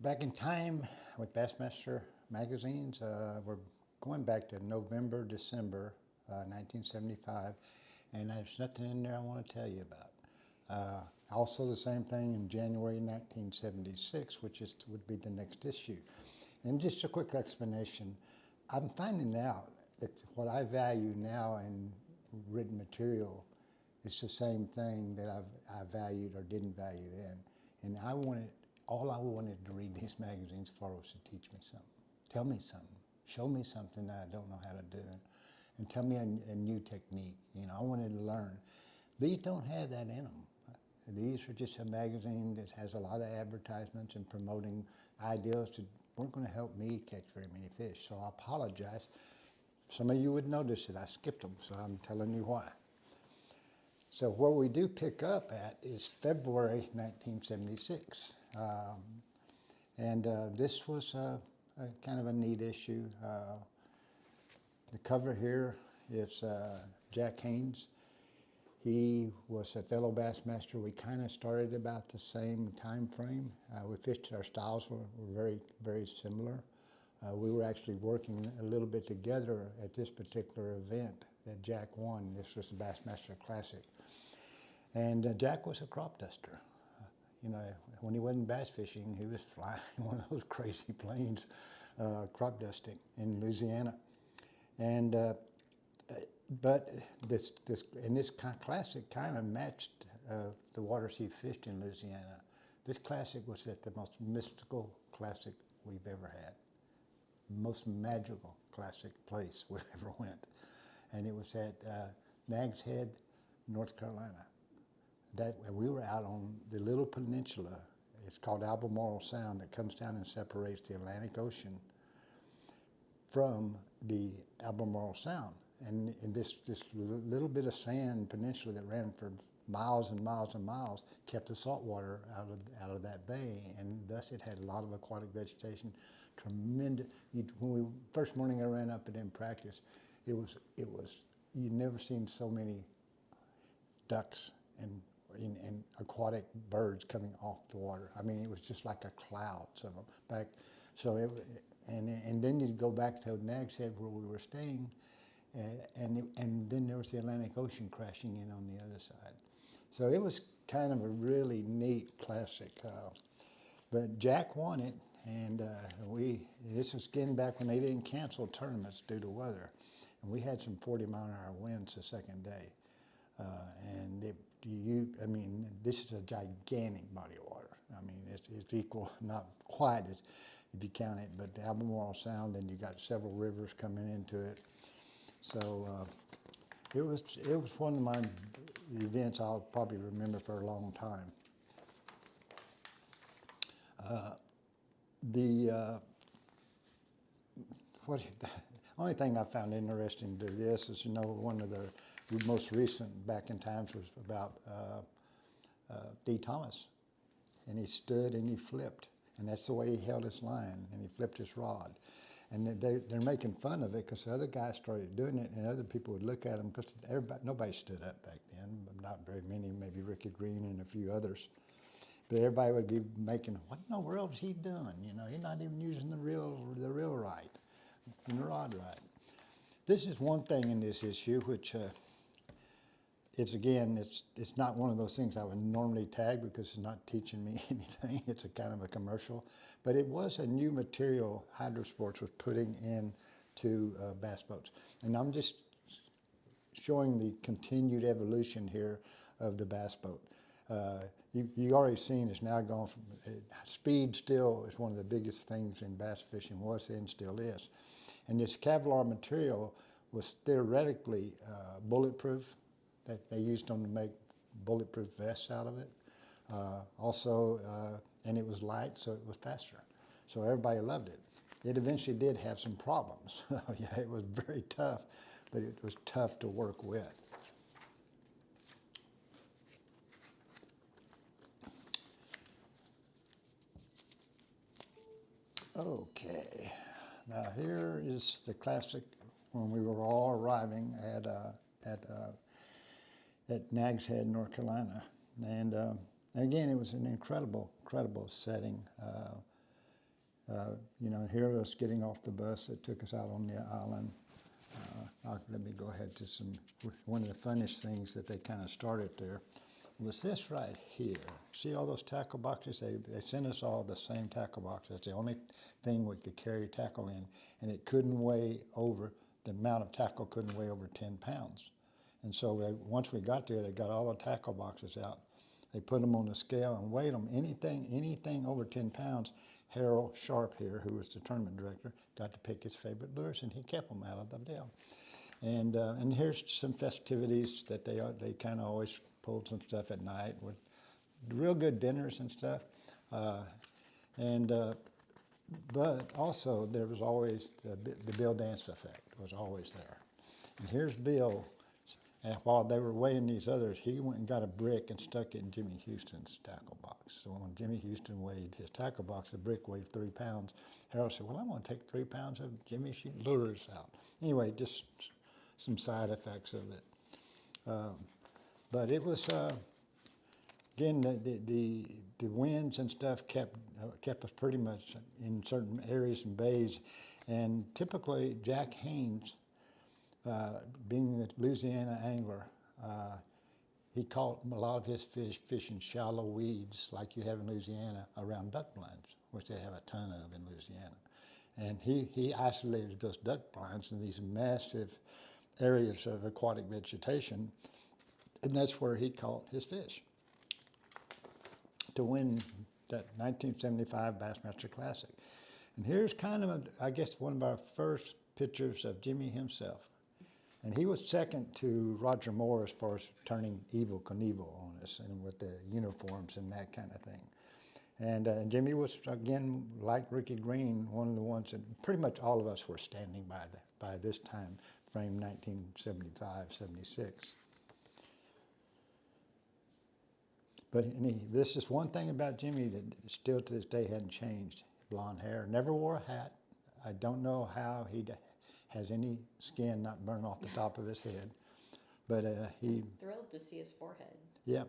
Back in time with BassMaster magazines, we're going back to November, December 1975, and there's nothing in there I want to tell you about. Also the same thing in January 1976, which would be the next issue. And just a quick explanation, I'm finding out that what I value now in written material is the same thing that I valued or didn't value then. And all I wanted to read these magazines for was to teach me something, tell me something, show me something that I don't know how to do, and tell me a new technique. You know, I wanted to learn. These don't have that in them. These are just a magazine that has a lot of advertisements and promoting ideas that weren't going to help me catch very many fish. So I apologize. Some of you would notice that I skipped them, so I'm telling you why. So where we do pick up at is February 1976. This was a kind of a neat issue. The cover here is Jack Haynes. He was a fellow Bassmaster. We kind of started about the same time frame. We fished, our styles were very, very similar. We were actually working a little bit together at this particular event that Jack won. This was the Bassmaster Classic. And Jack was a crop duster. You know, when he wasn't bass fishing, he was flying one of those crazy planes, crop dusting in Louisiana. And but this classic kind of matched the waters he fished in Louisiana. This classic was at the most mystical classic we've ever had, most magical classic place we've ever went, and it was at Nags Head, North Carolina. And we were out on the little peninsula. It's called Albemarle Sound, that comes down and separates the Atlantic Ocean from the Albemarle Sound. And in this little bit of sand peninsula that ran for miles and miles and miles kept the salt water out of that bay, and thus it had a lot of aquatic vegetation. Tremendous. First morning I ran up it in practice, it was you'd never seen so many ducks and aquatic birds coming off the water. I mean, it was just like a cloud of them back. So and then you'd go back to Nags Head where we were staying, and then there was the Atlantic Ocean crashing in on the other side. So it was kind of a really neat classic. But Jack won it, and this was getting back when they didn't cancel tournaments due to weather, and we had some 40-mile-an-hour winds the second day. I mean, this is a gigantic body of water. I mean, it's equal, not quite as if you count it, but the Albemarle Sound, then you got several rivers coming into it. So it was one of my events I'll probably remember for a long time. The only thing I found interesting to this is, you know, one of the most recent back in times was about D. Thomas. And he stood and he flipped. And that's the way he held his line, and he flipped his rod. And they're making fun of it because the other guys started doing it, and other people would look at him because nobody stood up back then. Not very many, maybe Ricky Green and a few others. But everybody would be making, what in the world is he doing? You know, he's not even using the reel right, and the rod right. This is one thing in this issue which it's not one of those things I would normally tag because it's not teaching me anything. It's a kind of a commercial, but it was a new material Hydrosports was putting into bass boats, and I'm just showing the continued evolution here of the bass boat. You already seen it's now gone from speed. Still is one of the biggest things in bass fishing, was then, still is, and this Kevlar material was theoretically bulletproof. That they used them to make bulletproof vests out of it. And it was light, so it was faster. So everybody loved it. It eventually did have some problems. Yeah, it was very tough, but it was tough to work with. Okay, now here is the classic when we were all arriving at Nags Head, North Carolina. And again, it was an incredible setting. You know, here was getting off the bus that took us out on the island. Let me go ahead to one of the funnest things that they kind of started there was this right here. See all those tackle boxes? They sent us all the same tackle box. That's the only thing we could carry tackle in, and it couldn't weigh over, the amount of tackle couldn't weigh over 10 pounds. And so once we got there, they got all the tackle boxes out. They put them on the scale and weighed them. Anything over 10 pounds, Harold Sharp here, who was the tournament director, got to pick his favorite lures, and he kept them out of the deal. And here's some festivities that they kind of always pulled some stuff at night with real good dinners and stuff. But also there was always the Bill Dance effect was always there. And here's Bill. And while they were weighing these others, he went and got a brick and stuck it in Jimmy Houston's tackle box. So when Jimmy Houston weighed his tackle box, the brick weighed 3 pounds. Harold said, well, I'm going to take 3 pounds of Jimmy's lures out. Anyway, just some side effects of it. But it was, again, the winds and stuff kept us pretty much in certain areas and bays. And typically, Jack Haynes, being a Louisiana angler, he caught a lot of his fish in shallow weeds like you have in Louisiana around duck blinds, which they have a ton of in Louisiana. And he isolated those duck blinds in these massive areas of aquatic vegetation, and that's where he caught his fish to win that 1975 Bassmaster Classic. And here's kind of, I guess, one of our first pictures of Jimmy himself. And he was second to Roger Moore as far as turning Evel Knievel on us and with the uniforms and that kind of thing. And Jimmy was, again, like Ricky Green, one of the ones that pretty much all of us were standing by this time frame, 1975, 76. But this is one thing about Jimmy that still to this day hadn't changed. Blonde hair, never wore a hat. I don't know how he has any skin not burned off the top of his head. But he... Thrilled to see his forehead. Yeah.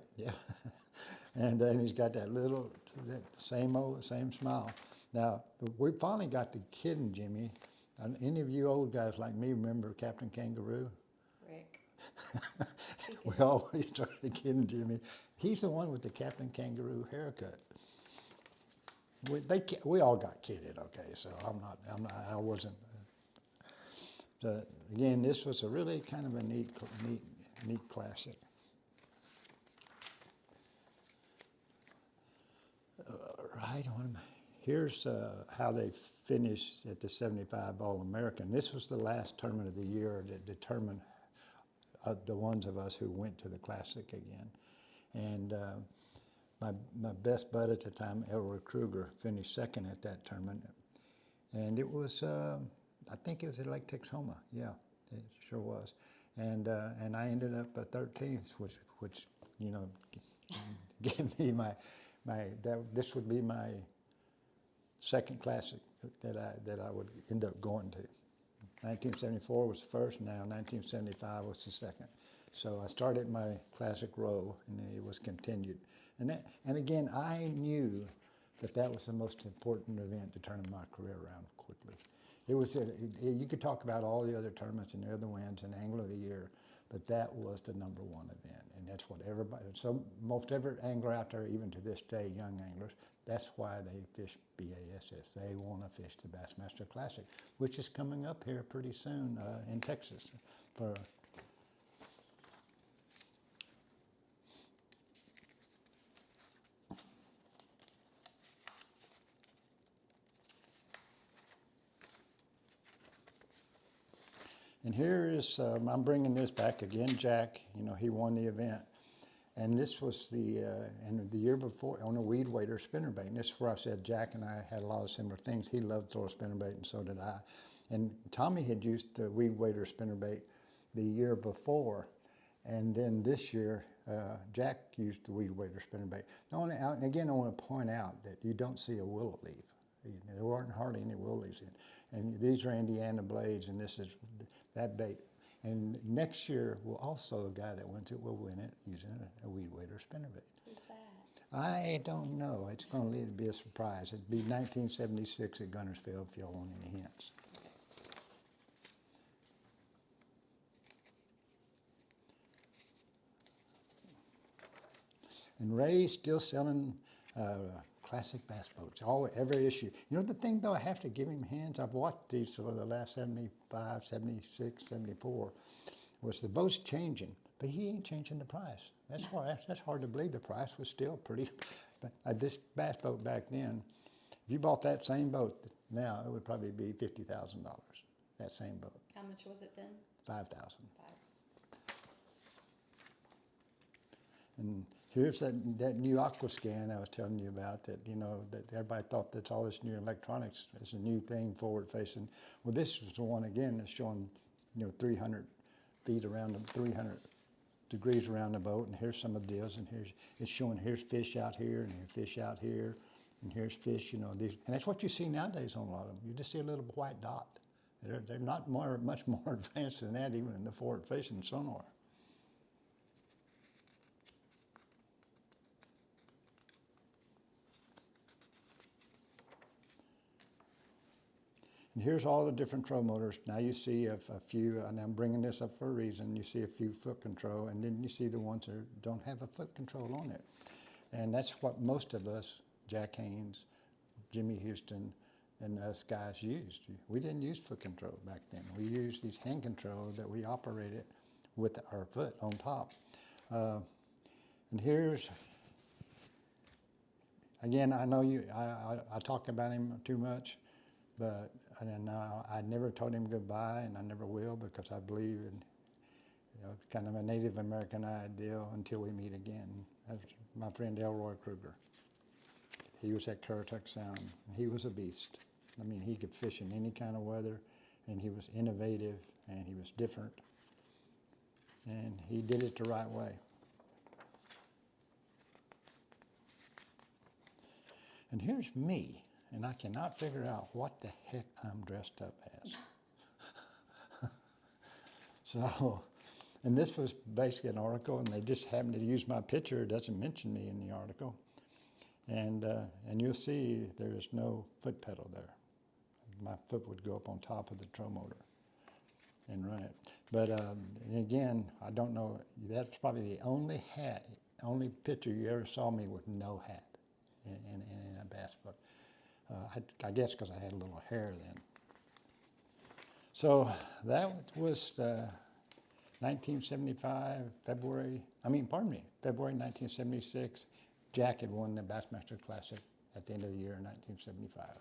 And he's got that same smile. Now, we finally got to kidding Jimmy. Any of you old guys like me remember Captain Kangaroo? Rick. We always started kidding Jimmy. He's the one with the Captain Kangaroo haircut. We all got kidded, okay, so I wasn't. So again, this was a really kind of a neat classic. Right on. Here's how they finished at the 75 All-American. This was the last tournament of the year that determined the ones of us who went to the Classic again. And my best bud at the time, Elroy Kruger, finished second at that tournament. And it was, I think it was at Lake Texoma. Yeah, it sure was. And I ended up 13th, which you know, gave me this would be my second Classic that I would end up going to. 1974 was the first, now 1975 was the second. So I started my Classic row, and it was continued. And again, I knew that was the most important event to turn my career around quickly. It was, you could talk about all the other tournaments and the other wins and Angler of the Year, but that was the #1 event. And that's what everybody, so most every angler out there, even to this day, young anglers, that's why they fish BASS. They want to fish the Bassmaster Classic, which is coming up here pretty soon in Texas. And here is, I'm bringing this back again, Jack, you know, he won the event. And this was and the year before, on a weed wader spinnerbait. And this is where I said Jack and I had a lot of similar things. He loved to throw a spinnerbait, and so did I. And Tommy had used the weed wader spinnerbait the year before. And then this year, Jack used the weed wader spinnerbait. And again, I want to point out that you don't see a willow leaf. There weren't hardly any willow leaves in. And these are Indiana blades, and this is that bait. And next year, also a guy that wins it will win it using a weed wader spinnerbait. Who's I don't know. It's going to be a surprise. It'd be 1976 at Gunnersville if y'all want any hints. And Ray's still selling classic bass boats, every issue. You know the thing though, I have to give him hands. I've watched these for the last 75, 76, 74, was the boat's changing, but he ain't changing the price. That's hard to believe. The price was still pretty, but this bass boat back then, if you bought that same boat now, it would probably be $50,000, that same boat. How much was it then? 5,000. 5. And here's that new Aquascan I was telling you about that, you know, that everybody thought that all this new electronics is a new thing forward facing. Well, this is the one again that's showing, you know, 300 feet around the 300 degrees around the boat. And here's some of the deals. And it's showing here's fish out here and here's fish out here. And here's fish, you know, these. And that's what you see nowadays on a lot of them. You just see a little white dot. They're not much more advanced than that even in the forward facing sonar. And here's all the different trolling motors. Now you see a few, and I'm bringing this up for a reason, you see a few foot control, and then you see the ones that don't have a foot control on it. And that's what most of us, Jack Haynes, Jimmy Houston, and us guys used. We didn't use foot control back then. We used these hand controls that we operated with our foot on top. And here's, again, I know I talk about him too much, but I never told him goodbye, and I never will, because I believe in, you know, kind of a Native American ideal until we meet again. That's my friend Elroy Kruger. He was at Currituck Sound. He was a beast. I mean, he could fish in any kind of weather, and he was innovative, and he was different, and he did it the right way. And here's me. And I cannot figure out what the heck I'm dressed up as. So, and this was basically an article, and they just happened to use my picture. It doesn't mention me in the article. And you'll see there is no foot pedal there. My foot would go up on top of the troll motor and run it. But again, I don't know, that's probably the only picture you ever saw me with no hat in a bass boat. I guess because I had a little hair then. So that was 1975, February 1976. Jack had won the BassMaster Classic at the end of the year in 1975.